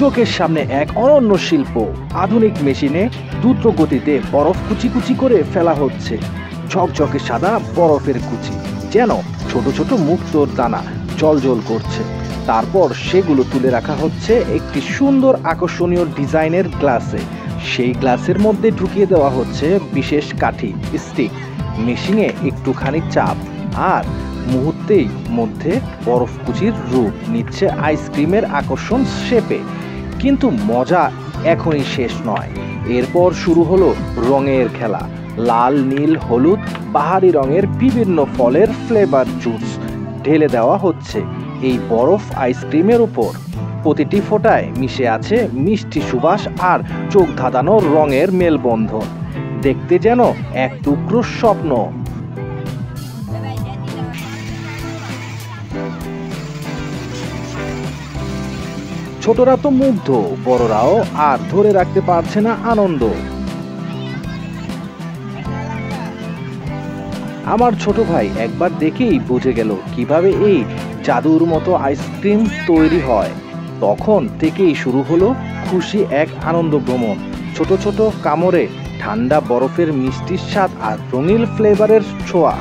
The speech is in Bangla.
চোখের সামনে এক অনন্য শিল্প। আধুনিক মেশিনে দ্রুত গতিতে বরফ কুচি কুচি করে ফেলা হচ্ছে। ঝকঝকে সাদা বরফের কুচি যেন ছোট ছোট মুক্তোর দানা জ্বলজ্বল করছে। তারপর সেগুলো তুলে রাখা হচ্ছে একটি সুন্দর আকর্ষণীয় ডিজাইনের গ্লাসে। সেই গ্লাসের মধ্যে ঢুকিয়ে দেওয়া হচ্ছে বিশেষ কাঠি স্টিক। মেশিনে একটুখানি চাপ আর মুহূর্তেই মধ্যে বরফ কুচির রূপ নিচ্ছে আইসক্রিমের আকর্ষণ শেপে। কিন্তু মজা এখনই শেষ নয়, এরপর শুরু হলো রঙের খেলা। লাল, নীল, হলুদ, বাহারি রঙের বিভিন্ন ফলের ফ্লেভার জুস ঢেলে দেওয়া হচ্ছে এই বরফ আইসক্রিমের উপর। প্রতিটি ফোঁটায় মিশে আছে মিষ্টি সুবাস আর চোখ ধাঁধানো রঙের মেলবন্ধন। দেখতে যেন এক টুকরো স্বপ্ন। ছোটরা তো মুগ্ধ, বড়রাও আর ধরে রাখতে পারছে না আনন্দ। আমার ছোট ভাই একবার দেখেই বুঝে গেল কিভাবে এই জাদুর মতো আইসক্রিম তৈরি হয়। তখন থেকেই শুরু হলো খুশি এক আনন্দ ভ্রমণ। ছোট ছোট কামড়ে ঠান্ডা বরফের মিষ্টির স্বাদ আর রঙিন ফ্লেভারের ছোঁয়া।